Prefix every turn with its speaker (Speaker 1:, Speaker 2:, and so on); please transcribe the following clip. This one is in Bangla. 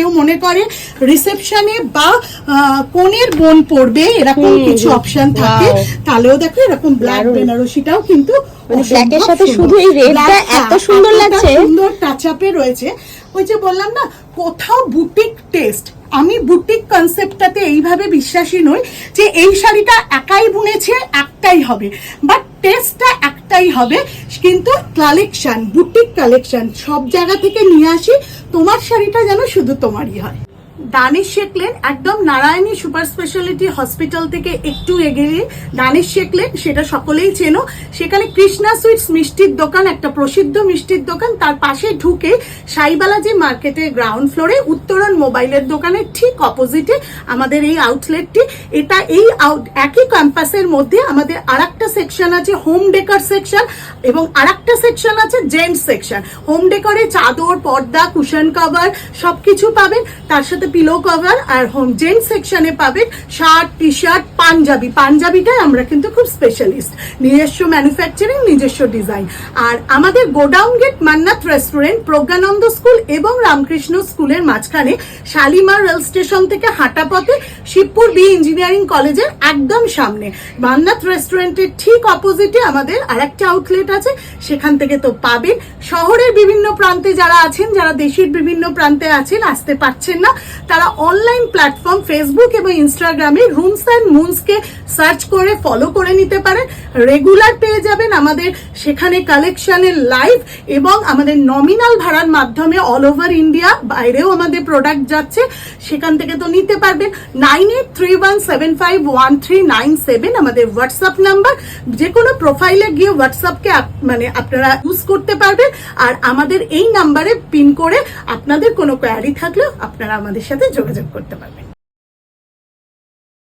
Speaker 1: কেউ মনে করে রিসেপশনে বা কোনের বোন পরবে এরকম কিছু অপশন থাকে, তাহলেও দেখো এরকম ব্ল্যাক বেনারসিটাও কিন্তু
Speaker 2: ব্ল্যাকের সাথে শুধু এই রেডটা এত সুন্দর লাগছে,
Speaker 1: সুন্দর টাচ আপে রয়েছে। ওই যে বললাম না, কোথাও বুটিক টেস্ট, আমি বুটিক কনসেপ্টটাতে এইভাবে বিশ্বাসী নই যে এই শাড়িটা একাই বুনেছে একটাই হবে, বাট টেস্টটা একটাই হবে, কিন্তু কালেকশন, বুটিক কালেকশন সব জায়গা থেকে নিয়ে আসি, তোমার শাড়িটা যেন শুধু তোমারই হয়। দানিশ শেখ লেন, একদম নারায়ণী সুপার স্পেশালিটি হসপিটাল থেকে একটু এগিয়ে দানিশ শেখ লেন, সেটা সকলেই চেনো। সেখানে কৃষ্ণা সুইটস মিষ্টির দোকান, একটা প্রসিদ্ধ মিষ্টির দোকান, তার পাশে ঢুকে সাইবালাজি মার্কেটের গ্রাউন্ড ফ্লোরে উত্তরণ মোবাইলের দোকানের ঠিক অপোজিটে আমাদের এই আউটলেটটি। এটা এই একই ক্যাম্পাসের মধ্যে আমাদের আরেকটা সেকশন আছে হোম ডেকর সেকশন, এবং আরেকটা সেকশন আছে জেন্টস সেকশন। হোম ডেকরে চাদর, পর্দা, কুশন কভার সবকিছু পাবেন, তার সাথে পিলো কভার। আর হোম জেন্টস সেকশনে পাবেন শার্ট, টি শার্ট, পাঞ্জাবি। পাঞ্জাবিটাই আমরা কিন্তু খুব স্পেশালিস্ট, নিজস্ব ম্যানুফ্যাকচারিং, নিজস্ব ডিজাইন। আর আমাদের গোডাউন গেট মান্নাত রেস্টুরেন্ট, প্রজ্ঞানন্দ স্কুল এবং রামকৃষ্ণ স্কুলের মাঝখানে, শালিমার রেল স্টেশন থেকে হাঁটা পথে, শিবপুর বি ইঞ্জিনিয়ারিং কলেজের একদম সামনে মান্নাত রেস্টুরেন্টের ঠিক অপোজিটে আমাদের আরেকটা আউটলেট আছে, সেখান থেকে তো পাবেন। শহরের বিভিন্ন প্রান্তে যারা আছেন, যারা দেশের বিভিন্ন প্রান্তে আছেন, আসতে পারছেন না, তারা অনলাইন প্ল্যাটফর্ম ফেসবুক এবং ইনস্টাগ্রামে রুমস অ্যান্ড মুনসকে সার্চ করে ফলো করে নিতে পারেন। রেগুলার পেয়ে যাবেন আমাদের সেখানে কালেকশনের লাইভ, এবং আমাদের নমিনাল ভাড়ার মাধ্যমে অল ওভার ইন্ডিয়া, বাইরেও আমাদের প্রোডাক্ট যাচ্ছে, সেখান থেকে তো নিতে পারবেন। 9831751397 আমাদের হোয়াটসঅ্যাপ নাম্বার, যে কোনো প্রোফাইলে গিয়ে হোয়াটসঅ্যাপকে মানে আপনারা ইউজ করতে পারবেন। আর আমাদের এই নাম্বারে পিন করে আপনাদের কোনো কোয়ারি থাকলেও আপনারা আমাদের সাথে যোগাযোগ করতে পারবেন।